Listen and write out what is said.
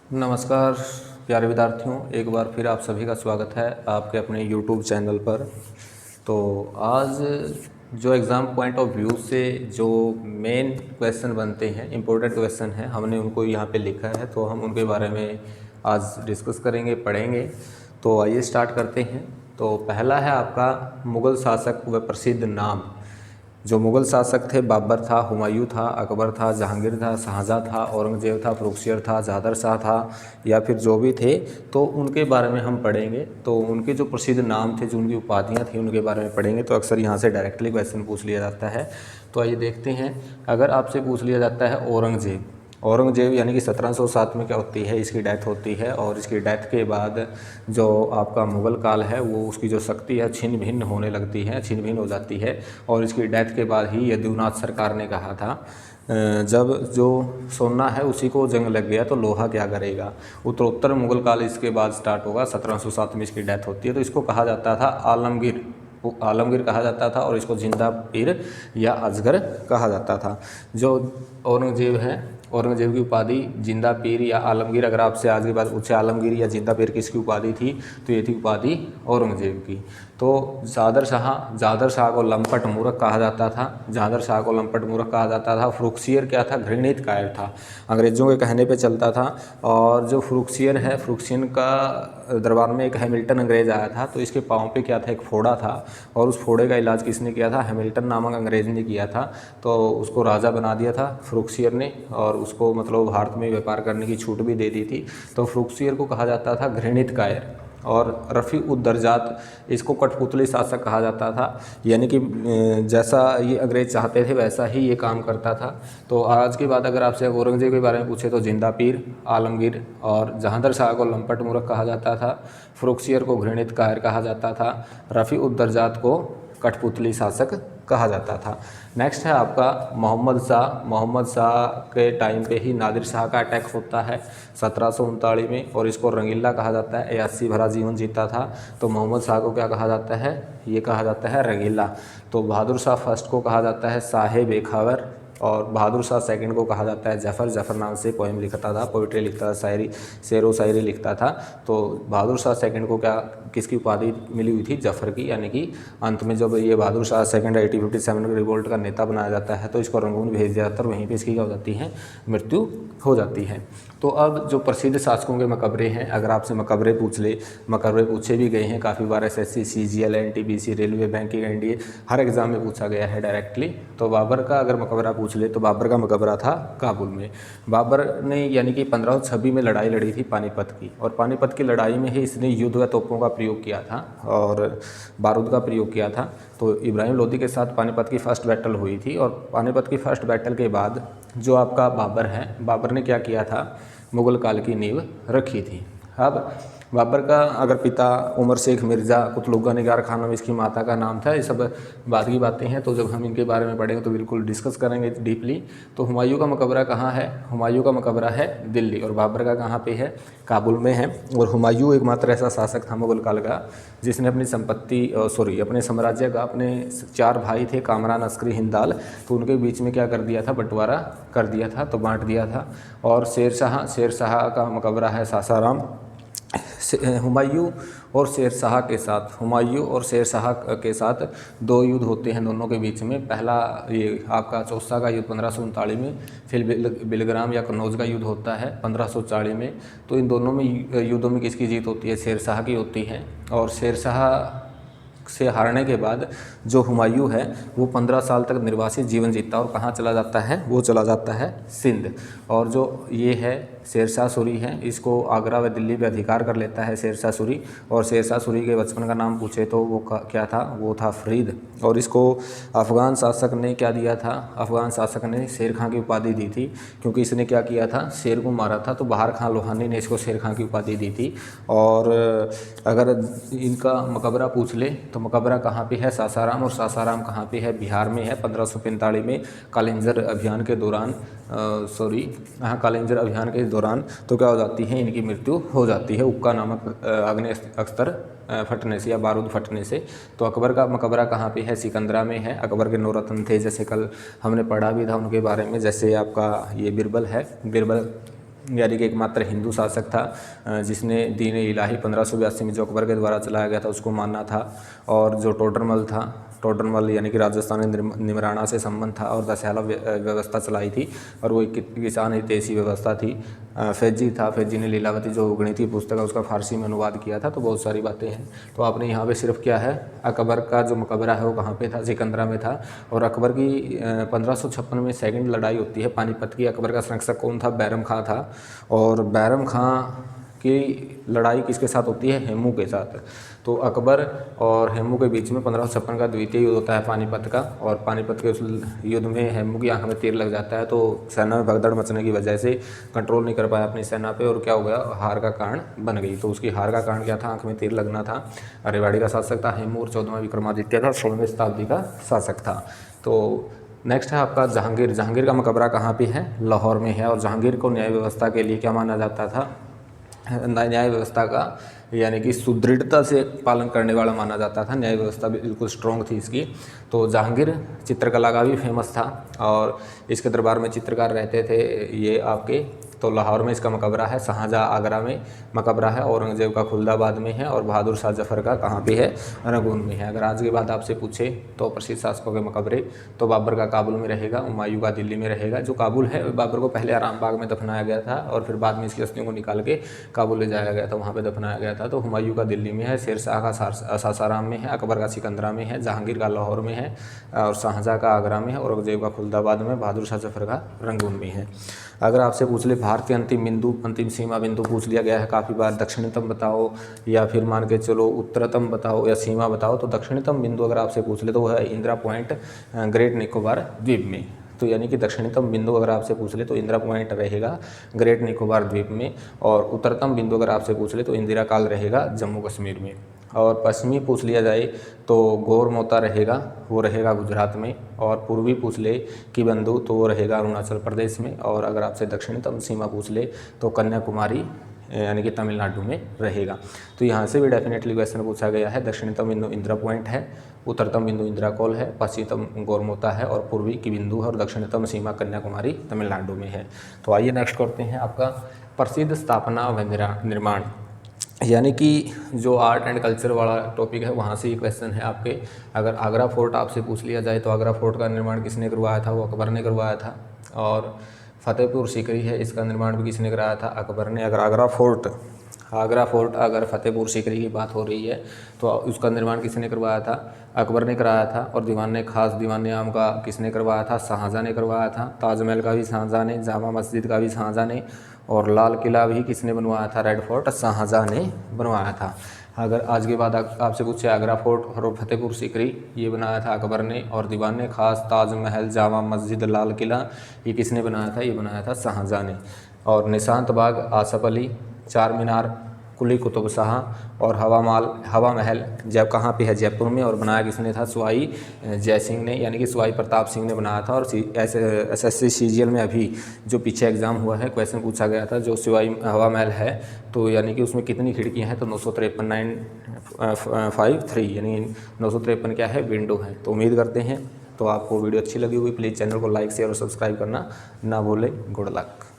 नमस्कार प्यारे विद्यार्थियों, एक बार फिर आप सभी का स्वागत है आपके अपने यूट्यूब चैनल पर। तो आज जो एग्ज़ाम पॉइंट ऑफ व्यू से जो मेन क्वेश्चन बनते हैं, इम्पोर्टेंट क्वेश्चन हैं, हमने उनको यहाँ पे लिखा है, तो हम उनके बारे में आज डिस्कस करेंगे, पढ़ेंगे। तो आइए स्टार्ट करते हैं। तो पहला है आपका मुग़ल शासक व प्रसिद्ध नाम। जो मुग़ल शासक थे, बाबर था, हुमायूं था, अकबर था, जहांगीर था, शाहजहाँ था, औरंगज़ेब था, फ़ुरुख़शियर था, ज़ादर शाह था, या फिर जो भी थे, तो उनके बारे में हम पढ़ेंगे। तो उनके जो प्रसिद्ध नाम थे, जो उनकी उपाधियाँ थी, उनके बारे में पढ़ेंगे। तो अक्सर यहाँ से डायरेक्टली क्वेश्चन पूछ लिया जाता है। तो आइए देखते हैं। अगर आपसे पूछ लिया जाता है औरंगज़ेब, औरंगज़ेब यानी कि 1707 में क्या होती है, इसकी डेथ होती है। और इसकी डेथ के बाद जो आपका मुग़ल काल है, वो उसकी जो शक्ति है छिन्न भिन्न होने लगती है, छिन्न भिन्न हो जाती है। और इसकी डेथ के बाद ही यदुनाथ सरकार ने कहा था, जब जो सोना है उसी को जंग लग गया तो लोहा क्या करेगा। उत्तरोत्तर मुग़ल काल इसके बाद स्टार्ट होगा। 1707 में इसकी डेथ होती है। तो इसको कहा जाता था आलमगीर, आलमगीर कहा जाता था, और इसको जिंदा पीर या अजगर कहा जाता था। जो औरंगज़ेब है, औरंगज़ेब की उपाधि जिंदा पीर या आलमगीर। अगर आपसे आज के बाद पूछे आलमगीर या जिंदा पीर किसकी उपाधि थी, तो ये थी उपाधि औरंगज़ेब की। तो ज़ादर शाह को लंपट मूर्ख कहा जाता था, ज़ादर शाह को लंपट मूर्ख कहा जाता था। फ़ुरुख़शियर क्या था, घृणित कायर था, अंग्रेज़ों के कहने पे चलता था। और जो फ़ुरुख़शियर है, फ़ुरुख़शियर का दरबार में एक हैमिल्टन अंग्रेज़ आया था, तो इसके पाँव पे क्या था, एक फोड़ा था, और उस फोड़े का इलाज किसने किया था, हैमिल्टन नामक अंग्रेज़ ने किया था। तो उसको राजा बना दिया था फ़ुरुख़शियर ने, और उसको मतलब भारत में व्यापार करने की छूट भी दे दी थी। तो फ़ुरुख़शियर को कहा जाता था घृणित कायर। और रफ़ी उद दर्जात, इसको कठपुतली शासक कहा जाता था, यानी कि जैसा ये अंग्रेज़ चाहते थे वैसा ही ये काम करता था। तो आज की बात अगर आपसे औरंगज़ेब के बारे में पूछे तो जिंदा पीर, आलमगीर और जहांदर शाह को लंपट मूर्ख कहा जाता था, फ़ुरुख़शियर को घृणित कायर कहा जाता था, रफ़ी उद दर्जात को कठपुतली शासक कहा जाता था। नेक्स्ट है आपका मोहम्मद शाह। मोहम्मद शाह के टाइम पे ही नादिर शाह का अटैक होता है 1739 में, और इसको रंगीला कहा जाता है। 81 भरा जीवन जीता था। तो मोहम्मद शाह को क्या कहा जाता है, ये कहा जाता है रंगीला। तो बहादुर शाह फर्स्ट को कहा जाता है साहेब बेखावर, और बहादुर शाह सेकंड को कहा जाता है जफ़र। जफ़र नाम से पोएम लिखता था, पोइट्री लिखता था, शायरी, शेरो शायरी लिखता था। तो बहादुर शाह सेकंड को क्या, किसकी उपाधि मिली हुई थी, जफ़र की। यानी कि अंत में जब ये बहादुर शाह सेकंड 1857 के रिवोल्ट का नेता बनाया जाता है, तो इसको रंगून भेज दिया जाता है, और वहीं पर इसकी क्या हो जाती है, मृत्यु हो जाती है। तो अब जो प्रसिद्ध शासकों के मकबरे हैं, अगर आपसे मकबरे पूछ ले, मकबरे पूछे भी गए हैं काफ़ी बार, SSC, CGL, NTPC, railway, banking, NDA, हर एग्ज़ाम में पूछा गया है डायरेक्टली। तो बाबर का अगर मकबरा पूछ ले तो बाबर का मकबरा था काबुल में। बाबर ने यानी कि 1526 में लड़ाई लड़ी थी पानीपत की, और पानीपत की लड़ाई में ही इसने युद्ध व तोपों का प्रयोग किया था और बारूद का प्रयोग किया था। तो इब्राहिम लोदी के साथ पानीपत की फ़र्स्ट बैटल हुई थी, और पानीपत की फ़र्स्ट बैटल के बाद जो आपका बाबर है, बाबर ने क्या किया था, मुग़ल काल की नींव रखी थी। अब बाबर का अगर पिता उमर शेख मिर्ज़ा कुतलुगा निगार खानम इसकी माता का नाम था। ये सब बाद की बातें हैं, तो जब हम इनके बारे में पढ़ेंगे तो बिल्कुल डिस्कस करेंगे डीपली। तो हुमायूं का मकबरा कहाँ है, हुमायूं का मकबरा है दिल्ली, और बाबर का कहाँ पे है, काबुल में है। और हुमायूं एकमात्र ऐसा शासक था मुग़ल काल का जिसने अपनी संपत्ति अपने साम्राज्य का, अपने 4 भाई थे कामरान, अस्करी, हिंदाल, तो उनके बीच में क्या कर दिया था, बंटवारा कर दिया था, तो बांट दिया था। और शेर शाह का मकबरा है सासाराम। हुमायूं और शेर शाह के साथ 2 युद्ध होते हैं दोनों के बीच में। पहला ये आपका चौसा का युद्ध 1539 में, फिर बिलग्राम या कन्नौज का युद्ध होता है 1540 में। तो इन दोनों में युद्धों में किसकी जीत होती है, शेर शाह की होती है। और शेर शाह से हारने के बाद जो हुमायूं है वो 15 साल तक निर्वासित जीवन जीता, और कहाँ चला जाता है, वो चला जाता है सिंध। और जो ये है शेरशाह सूरी है, इसको आगरा व दिल्ली पे अधिकार कर लेता है शेरशाह सूरी। और शेरशाह सूरी के बचपन का नाम पूछे तो वो क्या था, वो था फरीद। और इसको अफ़गान शासक ने क्या दिया था, अफ़गान शासक ने शेर खां की उपाधि दी थी, क्योंकि इसने क्या किया था, शेर को मारा था। तो बहार खां लोहानी ने इसको शेर खां की उपाधि दी थी। और अगर इनका मकबरा पूछ ले तो मकबरा कहाँ पे है, सासाराम। और सासाराम कहाँ पे है, बिहार में है। 1545 में कालिंजर अभियान के दौरान कालिंजर अभियान के दौरान तो क्या हो जाती है, इनकी मृत्यु हो जाती है उक्का नामक आग्नेय अस्त्र फटने से या बारूद फटने से। तो अकबर का मकबरा कहाँ पे है, सिकंदरा में है। अकबर के 9 रत्न थे, जैसे कल हमने पढ़ा भी था उनके बारे में, जैसे आपका ये बिरबल है, बिरबल यानी कि एकमात्र हिंदू शासक था जिसने दीन इलाही 1582 में जो अकबर के द्वारा चलाया गया था उसको मानना था। और जो टोडरमल था, टोडरमल यानी कि राजस्थानी निमराना से संबंध था और दशहरा व्यवस्था चलाई थी और वो एक किसान हितैषी व्यवस्था थी। फैजी था, फैजी ने लीलावती जो गणितीय पुस्तक है उसका फारसी में अनुवाद किया था। तो बहुत सारी बातें हैं। तो आपने यहाँ पे सिर्फ क्या है, अकबर का जो मकबरा है वो कहाँ पे था, सिकंदरा में था। और अकबर की 1556 में सेकंड लड़ाई होती है पानीपत की। अकबर का संरक्षक कौन था, बैरम खां था। और बैरम खां की लड़ाई किसके साथ होती है, हेमू के साथ। तो अकबर और हेमू के बीच में 1556 का द्वितीय युद्ध होता है पानीपत का। और पानीपत के उस युद्ध में हेमू की आंख में तीर लग जाता है, तो सेना में भगदड़ मचने की वजह से कंट्रोल नहीं कर पाया अपनी सेना पे और क्या हो गया, हार का कारण बन गई। तो उसकी हार का कारण क्या था, आंख में तीर लगना था। रेवाड़ी का शासक था हेमू और 14वां विक्रमादित्य था, 16वीं शताब्दी का शासक था। तो नेक्स्ट है आपका जहांगीर। जहांगीर का मकबरा कहाँ पे है, लाहौर में है। और जहांगीर को न्याय व्यवस्था के लिए क्या माना जाता था, न्याय व्यवस्था का यानी कि सुदृढ़ता से पालन करने वाला माना जाता था। न्याय व्यवस्था बिल्कुल स्ट्रॉन्ग थी इसकी। तो जहांगीर चित्रकला का भी फेमस था और इसके दरबार में चित्रकार रहते थे ये आपके। तो लाहौर में इसका मकबरा है, शाहजहाँ आगरा में मकबरा है, औरंगजेब का खुलदाबाद में है और बहादुर शाह जफ़र का कहाँ पे है, रंगून में है। अगर आज के बाद आपसे पूछे तो प्रसिद्ध शासकों के मकबरे, तो बाबर का काबुल में रहेगा, हुमायूं का दिल्ली में रहेगा। जो काबुल है, बाबर को पहले आराम बाग में दफनाया गया था और फिर बाद में इसकी अस्थियों को निकाल के काबुल ले जाया गया था, वहाँ पर दफनाया गया था। तो हुमायूं का दिल्ली में है, शेरशाह का सासाराम में है, अकबर का सिकंदरा में है, जहांगीर का लाहौर में है और शाहजहाँ का आगरा में है, औरंगजेब का खुलदाबाद में, बहादुर शाह जफ़र का रंगून में है। अगर आपसे पूछ ले भारत के अंतिम बिंदु, अंतिम सीमा बिंदु पूछ लिया गया है काफ़ी बार, दक्षिणतम बताओ या फिर मान के चलो उत्तरतम बताओ या सीमा बताओ। तो दक्षिणतम बिंदु अगर आपसे पूछ ले तो वह है इंदिरा पॉइंट ग्रेट निकोबार द्वीप में। तो यानी कि दक्षिणतम बिंदु अगर आपसे पूछ ले तो इंदिरा पॉइंट रहेगा ग्रेट निकोबार द्वीप में। और उत्तरतम बिंदु अगर आपसे पूछ ले तो इंदिरा काल रहेगा जम्मू कश्मीर में। और पश्चिमी पूछ लिया जाए तो गोरमोता रहेगा, वो रहेगा गुजरात में। और पूर्वी पूछ ले कि बंधु तो वो रहेगा अरुणाचल प्रदेश में। और अगर आपसे दक्षिणतम सीमा पूछ ले तो कन्याकुमारी यानी कि तमिलनाडु में रहेगा। तो यहाँ से भी डेफिनेटली क्वेश्चन पूछा गया है। दक्षिणतम बिंदु इंदिरा पॉइंट है, उत्तरतम बिंदु इंदिरा कॉल है, पश्चिमतम गोरमोता है और पूर्वी की बिंदु है और दक्षिणतम सीमा कन्याकुमारी तमिलनाडु में है। तो आइए नेक्स्ट करते हैं आपका प्रसिद्ध स्थापना व निर्माण, यानी कि जो आर्ट एंड कल्चर वाला टॉपिक है वहाँ से ये क्वेश्चन है आपके। अगर आगरा फोर्ट आपसे पूछ लिया जाए तो आगरा फोर्ट का निर्माण किसने करवाया था, वो अकबर ने करवाया था। और फतेहपुर सीकरी है, इसका निर्माण भी किसने कराया था, अकबर ने। अगर आगरा फोर्ट अगर फतेहपुर सीकरी की बात हो रही है तो उसका निर्माण किसने करवाया था, अकबर ने कराया था। और दीवान आम का किसने करवाया था, शाहजहाँ ने करवाया था। ताजमहल का भी शाहजहाँ ने, जामा मस्जिद का भी शाहजहाँ ने और लाल किला भी किसने बनवाया था, रेड फोर्ट शाहजहाँ ने बनवाया था। अगर आज के बाद आपसे पूछे आगरा फोर्ट और फतेहपुर सीकरी ये बनाया था अकबर ने। और दीवान खास, ताजमहल, जामा मस्जिद, लाल किला ये किसने बनाया था, ये बनाया था शाहजहाँ ने। और निशांत बाग, आसफ अली, चार मीनार, कुली कुतुब शाह और हवा महल जब कहाँ पे है, जयपुर में। और बनाया किसने था, सवाई जय सिंह ने यानी कि सवाई प्रताप सिंह ने बनाया था। और SSC CGL में अभी जो पीछे एग्ज़ाम हुआ है क्वेश्चन पूछा गया था, जो सवाई हवा महल है तो यानी कि उसमें कितनी खिड़कियाँ हैं, तो 953 यानी 953 क्या है, विंडो है। तो उम्मीद करते हैं तो आपको वीडियो अच्छी लगी होगी। प्लीज़ चैनल को लाइक शेयर और सब्सक्राइब करना ना भूलें। Good luck.